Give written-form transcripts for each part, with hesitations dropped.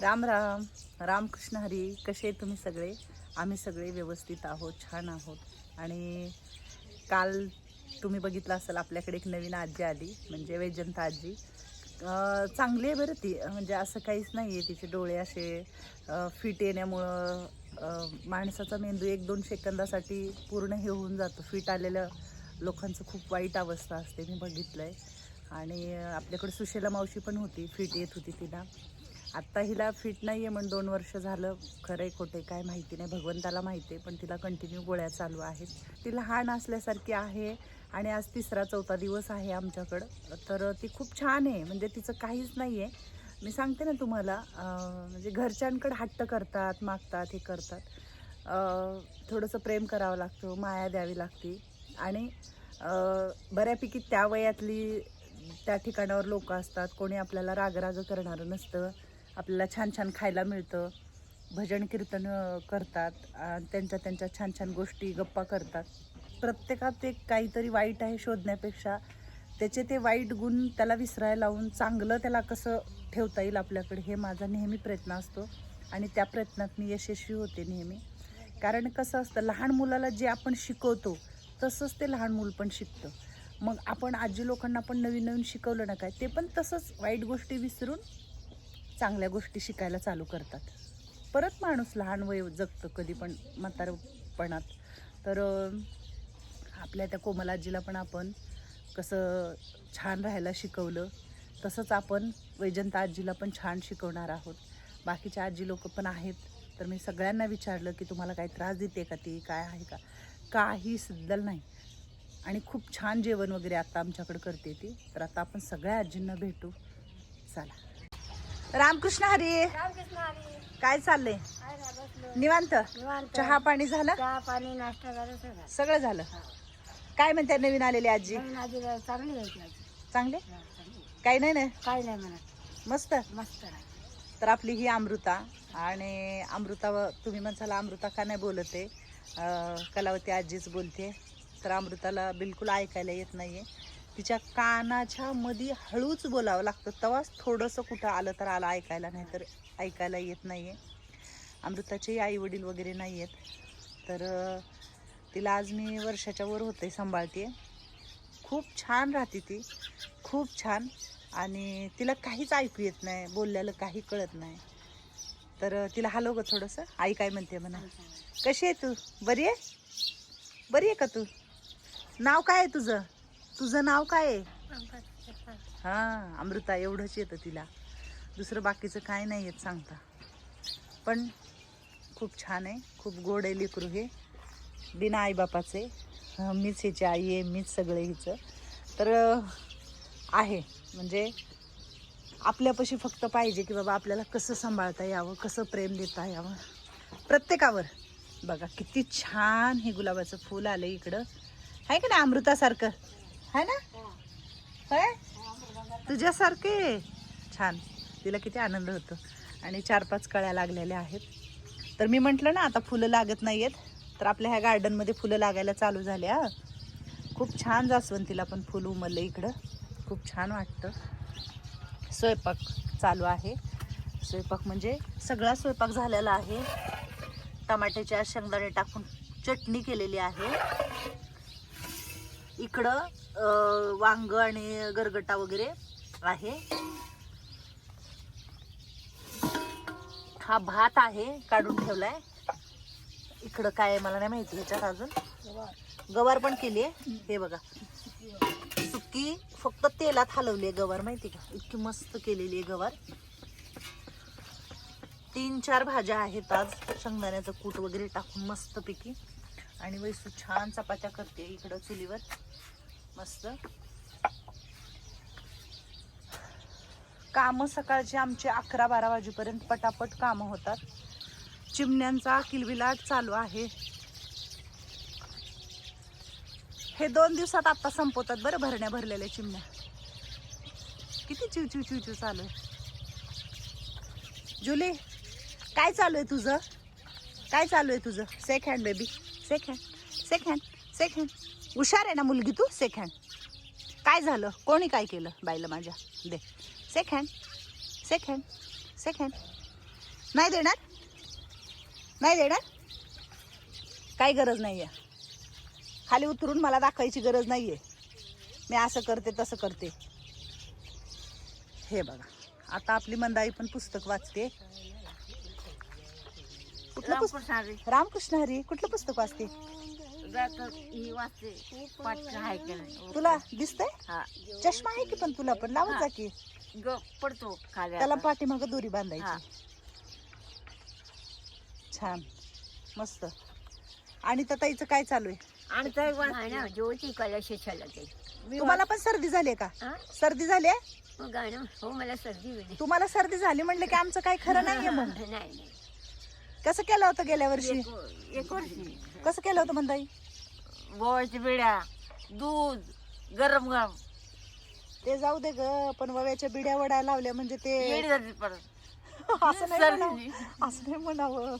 राम राम रामकृष्ण हरी. कसे आहे तुम्ही सगळे? आम्ही सगळे व्यवस्थित आहोत, छान आहोत. आणि काल तुम्ही बघितलं असेल आपल्याकडे एक नवीन आजी आली, म्हणजे वैजंता आजी. चांगली आहे बरं ती, म्हणजे असं काहीच नाही आहे. तिचे डोळे असे फिट येण्यामुळं माणसाचा मेंदू 1-2 सेकंदासाठी पूर्ण हे होऊन जातो. फिट आलेल्या लोकांचं खूप वाईट अवस्था असते, मी बघितलं आहे. आणि आपल्याकडे सुशेला मावशी पण होती, फिट येत होती तिला. आत्ता हिला फिट नाही आहे म्हणून 2 वर्ष झालं. खरं आहे खोटे काय माहिती नाही, भगवंताला माहिती आहे. पण तिला कंटिन्यू गोळ्या चालू आहेत. ती लहान असल्यासारखी आहे आणि आज 3रा-4था दिवस आहे आमच्याकडं. तर ती खूप छान आहे, म्हणजे तिचं काहीच नाही आहे. मी सांगते ना तुम्हाला, म्हणजे घरच्यांकडे हट्ट करतात, मागतात, हे करतात. थोडंसं प्रेम करावं लागतं, माया द्यावी लागते. आणि बऱ्यापैकी त्या वयातली त्या ठिकाणावर लोक असतात. कोणी आपल्याला रागराग करणारं नसतं. आपल्याला छान छान खायला मिळतं. भजन कीर्तन करतात. त्यांच्या छान छान गोष्टी गप्पा करतात. प्रत्येकात एक काहीतरी वाईट आहे शोधण्यापेक्षा त्याचे ते वाईट गुण त्याला विसरायला लावून चांगलं त्याला कसं ठेवता येईल आपल्याकडे, हे माझा नेहमी प्रयत्न असतो. आणि त्या प्रयत्नात मी यशस्वी होते नेहमी. कारण कसं असतं, लहान मुलाला जे आपण शिकवतो तसंच ते लहान मूल पण शिकतं. मग आपण आजी लोकांना पण नवीन नवीन शिकवलं ना काय, ते पण तसंच वाईट गोष्टी विसरून चांगल्या गोष्टी शिकायला चालू करतात. परत माणूस लहान वय जगतं कधी पण म्हातारपणात. तर आपल्या त्या कोमल आजीला पण आपण कसं छान राहायला शिकवलं, तसंच आपण वैजंता आजीला पण छान शिकवणार आहोत. बाकीच्या आजी लोक पण आहेत. तर मी सगळ्यांना विचारलं की तुम्हाला काही त्रास देते का ती, काय आहे का? काही सिद्धल नाही. आणि खूप छान जेवण वगैरे आता आमच्याकडे करते ती. तर आता आपण सगळ्या आजींना भेटू. चला. रामकृष्ण हरी. रामकृष्ण हरी. काय चाललंय? आहे ना, बसलो. निवांत? निवांत. चहा पाणी झालं? चहा पाणी नाश्ता झालं सगळं. सगळं झालं. काय म्हणते नवीन आलेली आजी? नवीन आजीला चांगली आहे ती आजी. चांगले? हा, चांगली आहे. काही नाही ना? काय नाही म्हणत, मस्त. मस्त आहे. तर आपली ही अमृता. आणि अमृता, तुम्ही म्हणसाल अमृता का नाही बोलते, कलावती आजीच बोलते. तर अमृताला बिलकुल ऐकायला येत नाहीये. तिच्या कानाच्या मध्ये हळूच बोलावं लागतं, तेव्हाच थोडंसं कुठं आलं तर आलं ऐकायला, नाही तर ऐकायला येत नाहीये. अमृताचे आई वडील वगैरे नाही आहेत. तर तिला आज मी वर्षाच्या वर होते सांभाळते. खूप छान राहते ती, खूप छान. आणि तिला काहीच ऐकू येत नाही, बोलल्याला काही कळत नाही. तर तिला हलव ग थोडंसं, आई काय म्हणते म्हणा. कशी आहे तू? बरी आहे? बरी आहे का तू? नाव काय आहे तुझं? तुझं नाव काय आहे? हां, अमृता एवढंच येतं तिला, दुसरं बाकीचं काय नाही येत सांगता. पण खूप छान आहे, खूप गोड आहे लेकरू हे, बिना आईबापाचे. मीच हिची आई आहे, मीच सगळे हिचं. तर आहे म्हणजे आपल्यापाशी फक्त पाहिजे की बाबा आपल्याला कसं सांभाळता यावं, कसं प्रेम देता यावं प्रत्येकावर. बघा किती छान हे गुलाबाचं फूल आलं इकडं, आहे का नाही अमृतासारखं? आहे ना? होय, तुझ्यासारखे छान. तिला किती आनंद होतो. आणि 4-5 कळ्या लागलेल्या आहेत. तर मी म्हटलं ना आता फुलं लागत नाही आहेत, तर आपल्या ह्या गार्डनमध्ये फुलं लागायला चालू झाल्या. खूप छान जास्वंतीला पण फुल उमललं इकडं, खूप छान वाटतं. स्वयंपाक चालू आहे. स्वयंपाक म्हणजे सगळा स्वयंपाक झालेला आहे. टमाट्याच्या शेंगदाणे टाकून चटणी केलेली आहे. इकडं वांग आणि गरगटा वगैरे आहे. हा भात आहे, काढून ठेवलाय. इकडं काय आहे मला नाही माहिती, ह्याच्यात अजून गवार पण केली आहे. हे बघा, सुकी फक्त तेलात हलवली गवार, माहिती का? इतकी मस्त केलेली आहे गवार. 3-4 भाज्या आहेत आज, शेंगदाण्याचं कूट वगैरे टाकून मस्त पैकी. आणि वैसू छान चपात्या करते इकडं चुलीवर मस्त. कामं सकाळचे आमचे 11-12 वाजेपर्यंत पटापट कामं होतात. चिमण्यांचा किलबिलाट चालू आहे. हे 2 दिवसात आता संपवतात बरं, भरण्या भरलेल्या चिमण्या. किती चिव चिव चिव चिव चालू आहे. जुली, काय चालू आहे तुझं? काय चालू आहे तुझं? सेक हँड बेबी, सेक हँड, सेक हँड, सेक हँड. हुशार आहे ना मुलगी तू? सेक हँड. काय झालं? कोणी काय केलं बाईला माझ्या? दे सेक हँड, सेक हँड, सेक हँड. नाही देणार? नाही देणार? काही गरज नाहीये. खाली उतरून मला दाखवायची गरज नाहीये. मी असं करते तसं करते. हे बघा, आता आपली मंदाई पण पुस्तक वाचते. कुठलं पुस्तक? रामकृष्ण हरी. रामकृष्ण हरी. कुठलं पुस्तक वाचते? ही वाचते पाठ आहे की नाही? तुला दिसतंय? हा चष्मा आहे की पण तुला पण लावत जा की. पडतो खाली त्याला आता. पाठीमाग दोरी हा. बांधायची. छान, मस्त. आणि ताईचं काय चालू आहे? आणि तर गाणं ज्योती कलश ते तुम्हाला पण सर्दी झाली का? हा? सर्दी झाली आहे? मग गाणं हो मला सर्दी होईल. तुम्हाला सर्दी झाली म्हणलं की आमचं काही खरं नाहीये. मग नाही नाही कसं केलं होतं गेल्या वर्षी? एक वर्षी कसं केलं होतं मंदाई? गोवाच्या बिड्या दूध गरम गरम ते जाऊ दे ग, पण वव्याच्या बिड्या वडायला लावल्या म्हणजे ते येडी जाते परत. असं नाही म्हणावं. असं नाही म्हणावं.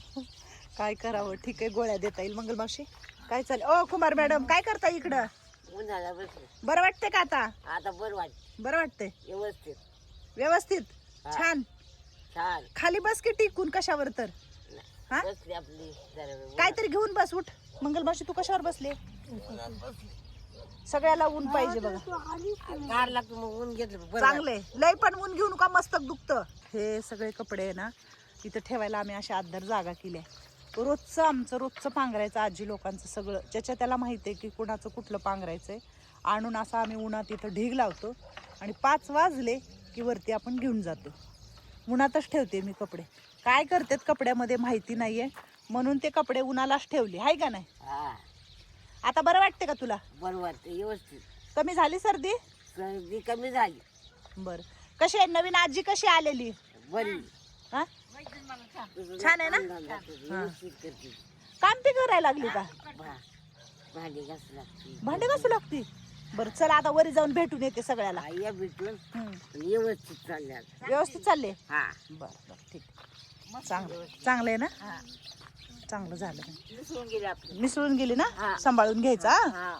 काय करावं? ठीक आहे, गोळ्या देता येईल. मंगल मावशी काय चालेल? ओ कुमार मॅडम काय करता इकडं? उन्हाळा बसले बरं वाटते का आता? आता बरं वाटत बरं वाटते व्यवस्थित व्यवस्थित. हा. छान. छान खाली बस की टिकून कशावर तर? हा? बसली आपली जरा वेळ. काहीतरी घेऊन बस. उठ मंगल मावशी, तू कशावर बसले? सगळ्याला ऊन पाहिजे बघा. गार लागतो मग ऊन घेतलं बरं चांगले. लय पण ऊन घेऊ नका, मस्तक दुखतं. हे सगळे कपडे आहे ना इथं ठेवायला आम्ही अशा आदर जागा केल्या. रोजचं आमचं रोजचं पांघरायचं आजी लोकांचं सगळं ज्याच्या त्याला माहिती आहे की कुणाचं कुठलं पांघरायचंय. आणून असं आम्ही उन्हात इथं ढीग लावतो आणि 5 वाजले की वरती आपण घेऊन जातो. उन्हातच ठेवते मी कपडे. काय करतात कपड्यामध्ये माहिती नाहीये, म्हणून ते कपडे उन्हालाच ठेवले. हाय का नाही? हा आता बरं वाटते का तुला? बरं वाटतं व्यवस्थित. कमी झाली सर्दी? सर्दी कमी झाली. बरं. कशी आहे नवीन आजी? कशी आलेली? बरी हा? छान आहे ना? व्यवस्थित करते. काम ती करायला लागली का? भांडी घासू लागते. भांडे घासू लागती? बरं चला आता वरी जाऊन भेटून येते सगळ्याला. या भेटलं हम्म. पण व्यवस्थित चालल्या. व्यवस्थित चालले? हा बरं बरं ठीक. चांगलं चांगलं आहे ना? हा चांगलं झालं. मिसळून गेले आपले. मिसळून गेली ना? हा. सांभाळून घ्यायचा. हा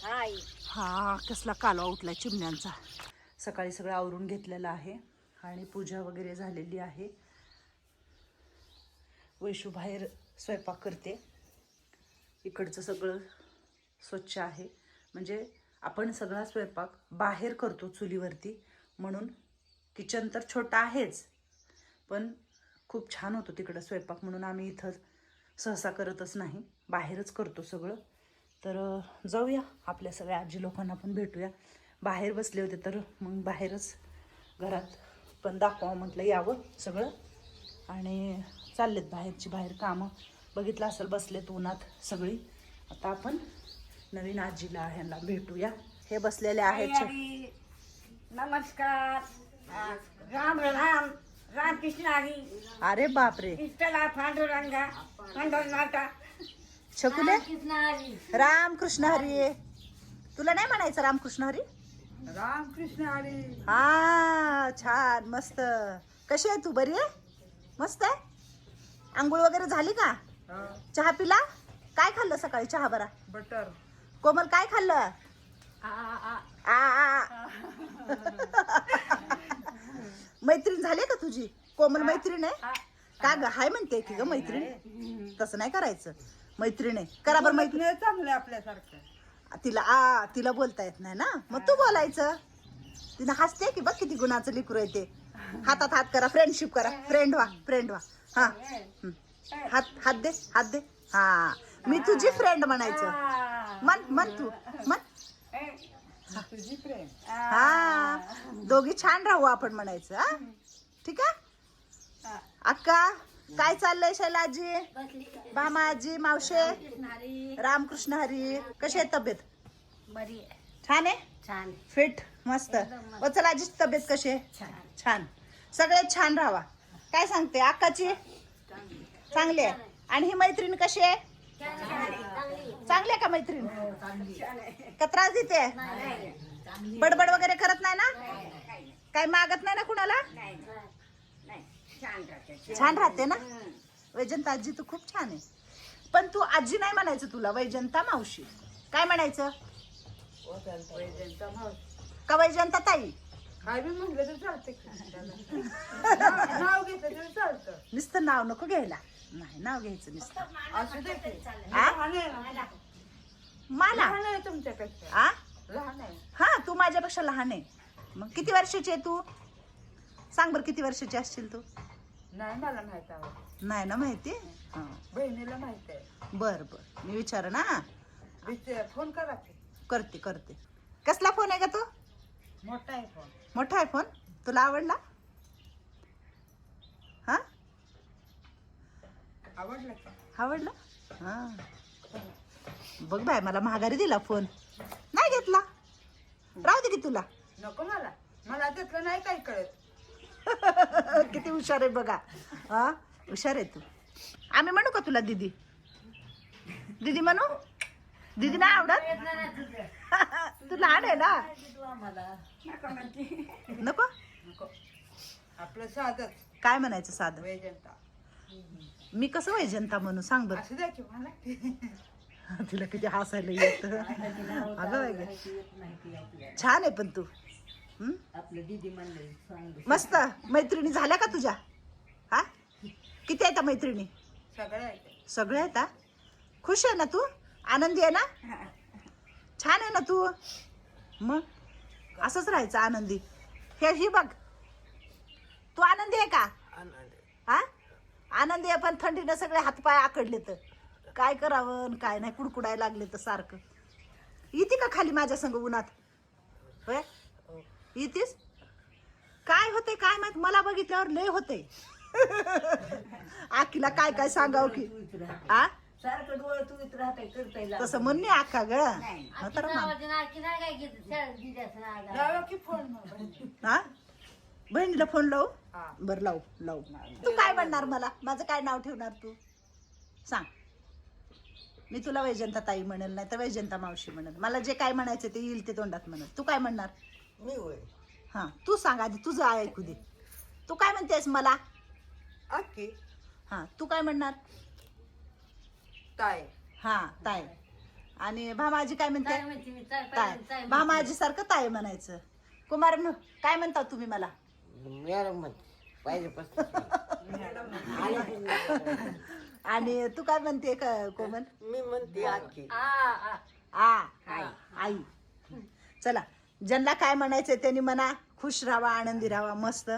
हा आई. हा कसला कालवा उठलाय चिमण्यांचा. सकाळी सगळं आवरून घेतलेलं आहे आणि पूजा वगैरे झालेली आहे. वैशू बाहेर स्वयंपाक करते. इकडचं सगळं स्वच्छ आहे. म्हणजे आपण सगळा स्वयंपाक बाहेर करतो चुलीवरती, म्हणून किचन तर छोटा आहेच पण खूप छान होतो तिकडं स्वयंपाक, म्हणून आम्ही इथं सहसा करतच नाही, बाहेरच करतो सगळं. तर जाऊया आपल्या सगळ्या आजी लोकांना पण भेटूया. बाहेर बसले होते तर मग बाहेरच घरात पण दाखवावं म्हटलं, यावं सगळं. आणि चाललेत बाहेर कामं. बघितलं असेल बसलेत उन्हात सगळी. आता आपण नवीन आजीला ह्यांना भेटूया. हे बसलेले आहेत. नमस्कार. राम राम रामकृष्ण हरी. अरे बापरे. इष्टला पांडुरंगा पांडुरंगाचा शकुले कृष्ण हरी. रामकृष्ण हरी. तुला नाही म्हणायचं रामकृष्ण हरी? रामकृष्ण हरी. हा छान मस्त. कशी आहे तू? बरी आहे? मस्त आहे. आंघोळ वगैरे झाली का? चहा पिला? काय खाल्लं सकाळी चहा? बरा बटर. कोमल काय खाल्लं? मैत्रीण झाली का तुझी? कोमल मैत्रीण आहे का ग? हाय म्हणते की ग मैत्रीण? तसं नाही करायचं. मैत्रीण आहे करा बरं. मैत्रीण चांगलं आपल्यासारखं. तिला बोलता येत नाही ना, मग तू बोलायचं. तिनं हसते की बघ किती गुणाचं लिकरू आहे ते. हातात हात करा, फ्रेंडशिप करा. फ्रेंड व्हा. हा हात दे. हा मी तुझी फ्रेंड म्हणायचं. मन तू मन. तुझी प्रेम. हा दोघी छान राहू आपण म्हणायचं. हा ठीक आहे. अक्का काय चाललंय? शैलाजी, बामाजी, मावशे, रामकृष्ण हरी. कशी आहे तब्येत? बरी छान आहे. छान फिट मस्त. वत्सलाजीची तब्येत कशी आहे? छान. सगळे छान राहावा. काय सांगते अक्काची? चांगली आहे. आणि ही मैत्रीण कशी आहे? चांगली आहे का मैत्रीण? का त्रास देते? बडबड वगैरे करत नाही ना? काय मागत नाही ना कुणाला? छान राहते ना? वैजंता आजी तू खूप छान आहे. पण तू आजी नाही म्हणायचं, तुला वैजंता मावशी. काय म्हणायचं? का वैजंता ताई? काय बी म्हणलं तर चालतं. नाव घेतलं तरी चालतं. नुसतं नाव नको घ्यायला. नाही नाव घ्यायचं नुसतं. असू दे की. हा? लहान आहे. मला लहान आहे तुमच्यापेक्षा. आ लहान आहे. हा तू माझ्यापेक्षा लहान आहे. मग किती वर्षाची आहे तू? सांग बरं किती वर्षाची असशील तू? नाही मला माहित आहे. नाही ना माहिती. हा बहिणीला माहित आहे. बर बर मी विचार ना. फोन करा की. करते करते. कसला फोन आहे का तो? मोठा आहे फोन. मोठा आहे फोन. तुला आवडला? हा आवडलं का? आवडला. हा बघ बाय मला महागारी दिला फोन. नाही घेतला. राहू दे की तुला. नको मला. मला त्यातलं नाही काही कळत. किती हुशार आहे बघा. हा हुशार आहे तू. आम्ही म्हणू का तुला दीदी? दीदी म्हणू? दीदी नाही आवडत. तू लहान आहे ना. नको. नको. आपलं साधच. काय म्हणायचं साधं? वैजंता. मी कसं वैजंता म्हणू सांग बरं. असू द्या की मला. तिला किती हसायला येत. अगं बाई गं. छान आहे पण तू. हं? आपलं दीदी म्हणलं. मस्त. मैत्रिणी झाल्या का तुझ्या? हा किती आहेत मैत्रिणी? सगळं आहे. सगळे आहेत हा? खुश आहे ना तू? आनंदी आहे ना? छान आहे ना तू? मग असंच राहायचं आनंदी. ही बघ. तू आनंदी आहे का? हा आनंदी आहे पण थंडीनं सगळे हातपाय आकडले तर काय करावं आणि काय नाही. कुडकुडायला लागले तर सारखं. येते का खाली माझ्या संग उन्हात? होय येतीस? काय होते काय माहित. मला बघितल्यावर लय होते. आखीला काय काय सांगाव की. आ सारखं डोळं तू राहते करता तसं म्हणणे आखा ग. तर लावा की फोन. हा बहिणीला फोन लावू? हा. बर लावू लावू. तू काय म्हणणार मला? माझं काय नाव ठेवणार तू? सांग. मी तुला वैजंता ताई म्हणेल नाही तर वैजंता मावशी म्हणेल. मला जे काय म्हणायचं ते येईल ते तोंडात म्हणेल. तू काय म्हणणार? मी होय. हा तू सांग आधी. तुझं ऐकू दे. तू काय म्हणतेस मला? आकी. हा तू काय म्हणणार? ताय. हा ताय. आणि भामाजी काय म्हणते? ताय. भामाजी सारखं ताय म्हणायचं. कुमार काय म्हणता तुम्ही मला? मॅडम पाहिजे आणि तू काय म्हणते कोमल? मी म्हणते आखी. आई. चला ज्यांना काय म्हणायचं त्यांनी म्हणा. खुश राहावा आनंदी राहावा मस्त.